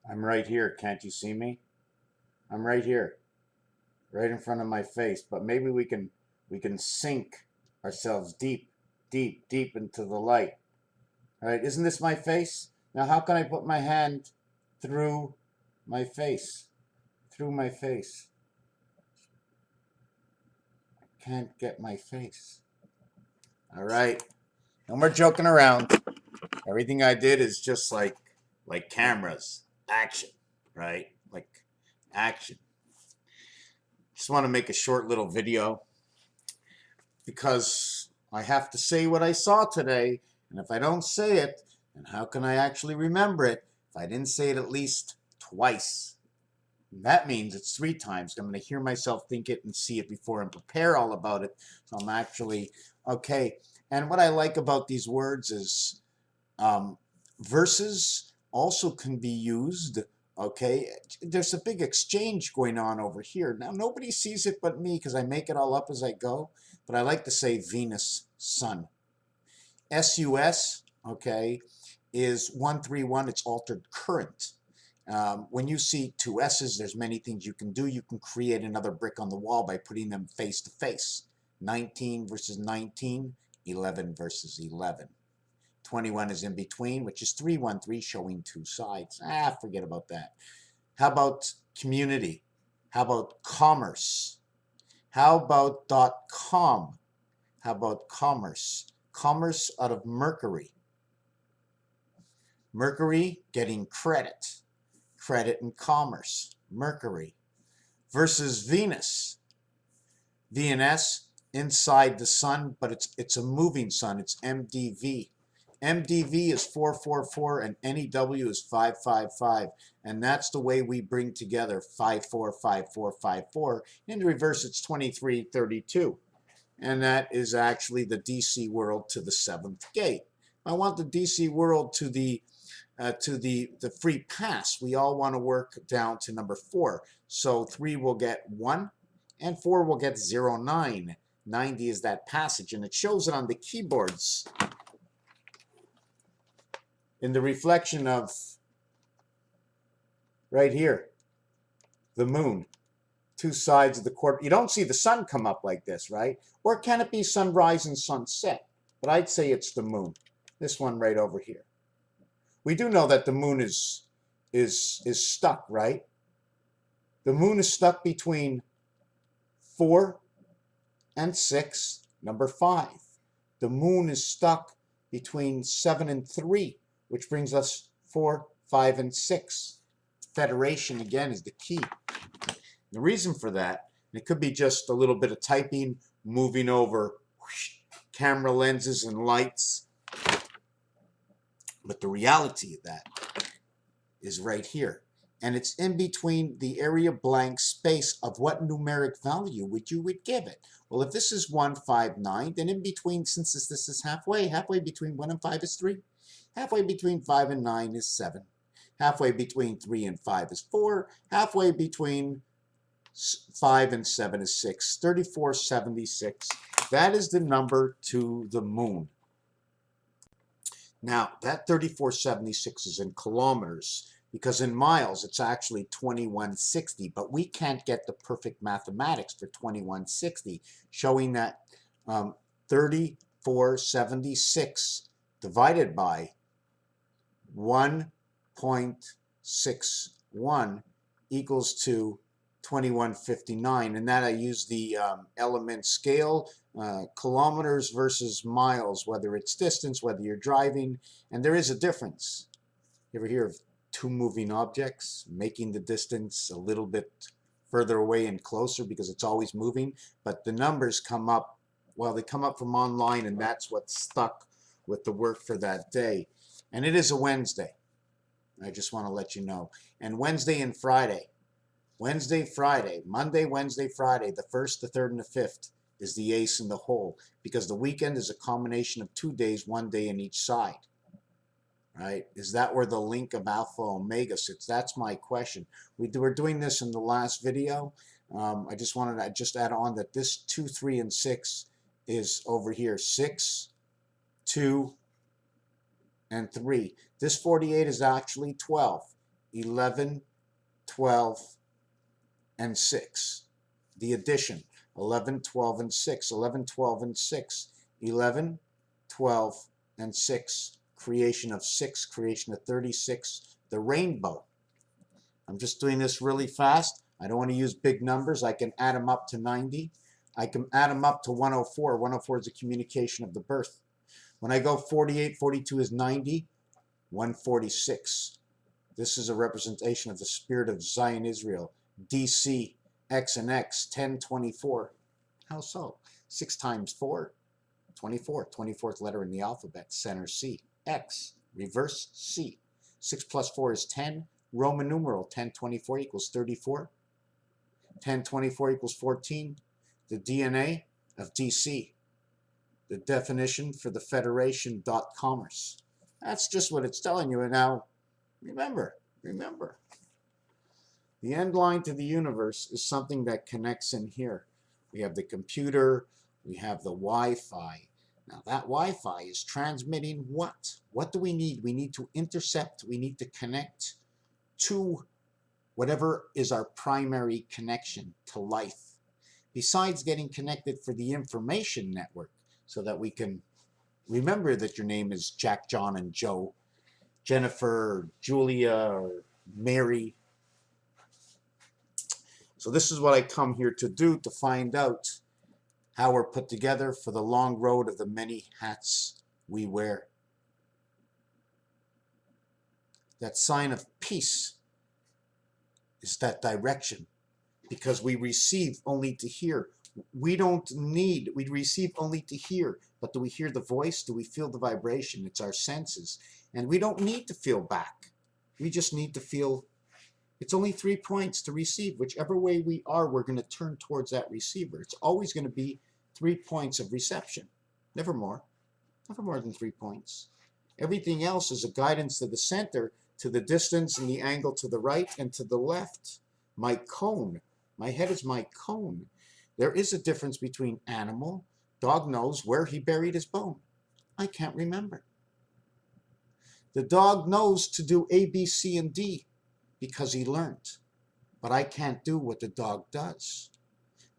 I'm right here. Can't you see me? I'm right here, right in front of my face. But maybe we can sink ourselves deep, deep, deep into the light. All right, isn't this my face? Now how can I put my hand through my face? Through my face. Can't get my face. All right. No more joking around. Everything I did is just like cameras. Action. Right? Like action. Just want to make a short little video because I have to say what I saw today. And if I don't say it, then how can I actually remember it if I didn't say it at least twice? And that means it's 3 times. I'm going to hear myself think it and see it before and prepare all about it. So I'm actually okay. And what I like about these words is verses also can be used. Okay, there's a big exchange going on over here. Now, nobody sees it but me because I make it all up as I go, but I like to say Venus, Sun. SUS, okay, is 131, it's altered current. When you see 2 S's, there's many things you can do. You can create another brick on the wall by putting them face to face. 19 versus 19, 11 versus 11. 21 is in between, which is 313, showing 2 sides. Forget about that. How about community? How about commerce? How about .com? How about commerce? Commerce out of Mercury. Mercury getting credit. Credit and commerce. Mercury. Versus Venus. VNS, inside the sun, but it's a moving sun. It's MDV. MDV is 444 and NEW is 555, and that's the way we bring together 545454. In reverse, it's 2332, and that is actually the DC world to the 7th gate. I want the DC world to the free pass. We all want to work down to number 4. So 3 will get 1, and 4 will get 09. 90 is that passage, and it shows it on the keyboards in the reflection of right here, the moon, 2 sides of the quarter. You don't see the sun come up like this, right? Or can it be sunrise and sunset? But I'd say it's the moon, this one right over here. We do know that the moon is stuck, right? The moon is stuck between 4 and 6, number 5. The moon is stuck between 7 and 3, which brings us 4, 5, and 6. Federation, again, is the key. The reason for that, and it could be just a little bit of typing, moving over camera lenses and lights, but the reality of that is right here. And it's in between the area blank space of what numeric value would give it. Well, if this is 159, then in between, since this is halfway between 1 and 5 is 3. Halfway between 5 and 9 is 7. Halfway between 3 and 5 is 4. Halfway between 5 and 7 is 6. 3476. That is the number to the moon. Now, that 3476 is in kilometers, because in miles it's actually 2160, but we can't get the perfect mathematics for 2160, showing that 3476 divided by 1.61 equals to 2159, and that I use the element scale, kilometers versus miles, whether it's distance, whether you're driving, and there is a difference. You ever hear of 2 moving objects making the distance a little bit further away and closer because it's always moving, but the numbers come up, well, they come up from online, and that's what's stuck with the work for that day. And it is a Wednesday. I just want to let you know. And Wednesday and Friday, Wednesday, Friday, Monday, Wednesday, Friday, the 1st, the 3rd, and the 5th is the ace in the hole, because the weekend is a combination of 2 days, 1 day in each side. Right? Is that where the link of Alpha Omega sits? That's my question. We're doing this in the last video. I just wanted to just add on that this 2, 3, and 6 is over here. 6, 2, and 3. This 48 is actually 12. 11, 12, and 6. The addition, 11, 12, and 6, 11, 12, and 6, 11, 12, and 6, creation of 6, creation of 36, the rainbow. I'm just doing this really fast. I don't want to use big numbers. I can add them up to 90. I can add them up to 104. 104 is a communication of the birth. When I go 48, 42 is 90, 146. This is a representation of the spirit of Zion Israel. DC, X and X, 1024. How so? 6 times 4, 24. 24th letter in the alphabet, center C. X, reverse C. 6 plus 4 is 10. Roman numeral, 1024 equals 34. 1024 equals 14. The DNA of DC. The definition for the Federation .commerce. That's just what it's telling you. And now, remember, the end line to the universe is something that connects in here. We have the computer, we have the Wi-Fi. Now that Wi-Fi is transmitting what? What do we need? We need to intercept, we need to connect to whatever is our primary connection to life. Besides getting connected for the information network, so that we can remember that your name is Jack, John, and Joe, Jennifer, Julia, or Mary. So this is what I come here to do, to find out how we're put together for the long road of the many hats we wear. That sign of peace is that direction, because we receive only to hear. We receive only to hear, but do we hear the voice? Do we feel the vibration? It's our senses. And we don't need to feel back. We just need to feel. It's only 3 points to receive. Whichever way we are, we're going to turn towards that receiver. It's always going to be 3 points of reception. Never more. Never more than 3 points. Everything else is a guidance to the center, to the distance and the angle to the right and to the left. My cone. My head is my cone. There is a difference between animal. Dog knows where he buried his bone. I can't remember. The dog knows to do A, B, C, and D because he learned. But I can't do what the dog does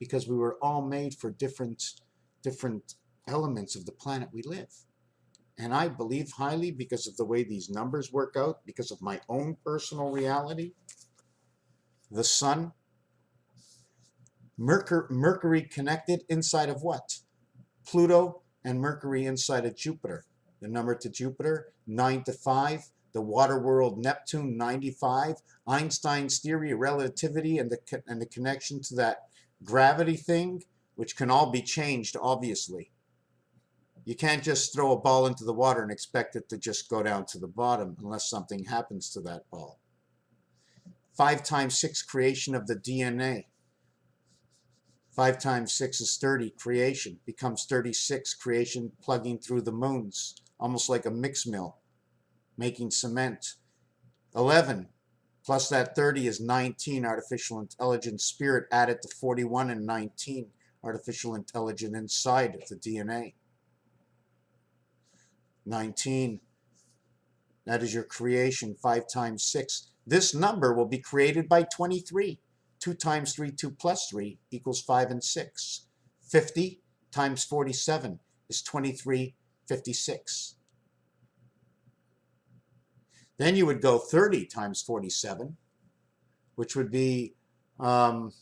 because we were all made for different elements of the planet we live. And I believe highly, because of the way these numbers work out, because of my own personal reality, the sun, Mercury connected inside of what? Pluto and Mercury inside of Jupiter. The number to Jupiter, 9 to 5. The water world, Neptune, 95. Einstein's theory of relativity and the connection to that gravity thing, which can all be changed, obviously. You can't just throw a ball into the water and expect it to just go down to the bottom unless something happens to that ball. 5 times 6, creation of the DNA. 5 times 6 is 30, creation. Becomes 36, creation, plugging through the moons. Almost like a mix mill, making cement. 11 plus that 30 is 19, artificial intelligence. Spirit added to 41 and 19, artificial intelligence inside of the DNA. 19, that is your creation. 5 times 6. This number will be created by 23. 2 times 3, 2 plus 3 equals 5 and 6. 50 times 47 is 2356. Then you would go 30 times 47, which would be, that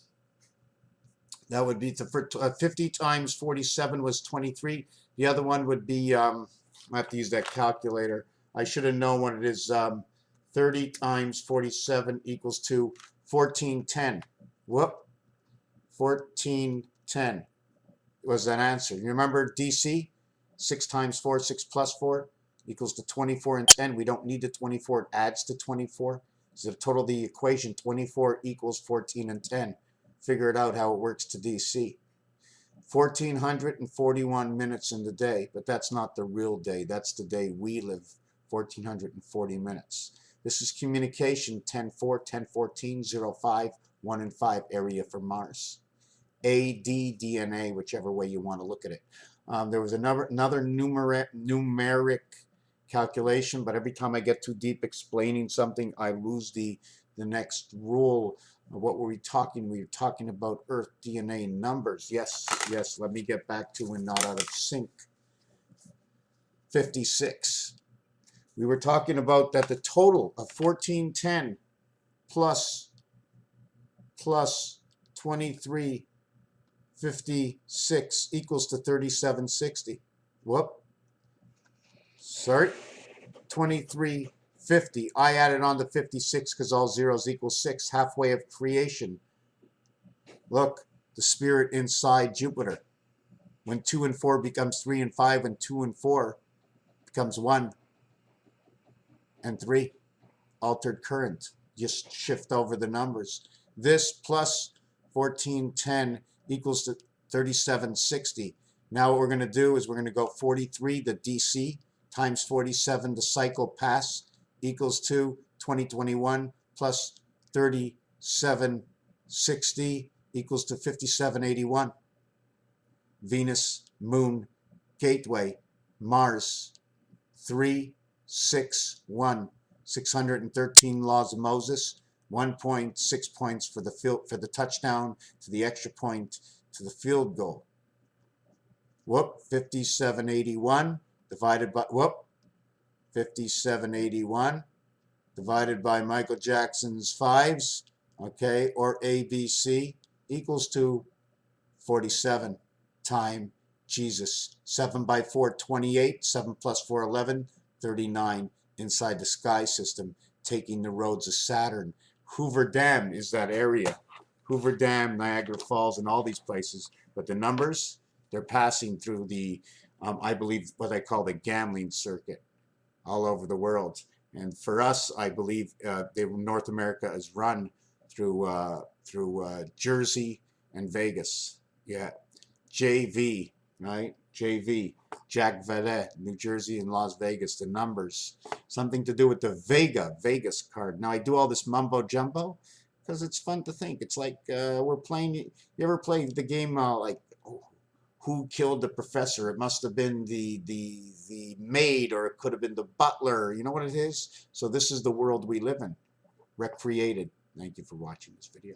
would be, 50 times 47 was 23. The other one would be, I have to use that calculator. I should have known what it is. 30 times 47 equals to 1410. Whoop. 1410 was that answer. You remember DC? 6 times 4, 6 plus 4 equals to 24 and 10. We don't need the 24. It adds to 24. So the total of the equation, 24 equals 14 and 10. Figure it out how it works to DC. 1,441 minutes in the day, but that's not the real day. That's the day we live, 1,440 minutes. This is communication 10-4, 10-14, 0-5, 1 and 5 area for Mars. ADDNA, whichever way you want to look at it. There was another numeric calculation, but every time I get too deep explaining something, I lose the next rule. What were we talking? We were talking about Earth DNA numbers. Yes, yes, let me get back to and not out of sync. 56. We were talking about that the total of 1410 plus 2356 equals to 3760. Whoop. Sorry. 2350. I added on to 56 because all zeros equal 6. Halfway of creation. Look, the spirit inside Jupiter. When 2 and 4 becomes 3 and 5, and 2 and 4 becomes 1 and 3. Altered current. Just shift over the numbers. This plus 1410 equals to 3760. Now what we're going to do is we're going to go 43, the DC, times 47, the cycle pass, equals to 2021 plus 3760 equals to 5781. Venus, Moon, Gateway, Mars, 361. 613 laws of Moses, 1.6 points for the touchdown, to the extra point, to the field goal. Whoop, 5781 divided by, 5781 divided by Michael Jackson's fives, okay, or ABC, equals to 47 time Jesus. 7 by 4, 28, 7 plus 4, 11, 39. Inside the sky system, taking the roads of Saturn. Hoover Dam is that area. Hoover Dam, Niagara Falls, and all these places. But the numbers, they're passing through the, I believe, what I call the gambling circuit all over the world. And for us, I believe North America is run through Jersey and Vegas. Yeah, JV, right? JV, Jack Valet, New Jersey and Las Vegas, the numbers. Something to do with the Vegas card. Now, I do all this mumbo jumbo because it's fun to think. It's like we're playing, you ever play the game like, who killed the professor? It must have been the maid, or it could have been the butler. You know what it is? So this is the world we live in, recreated. Thank you for watching this video.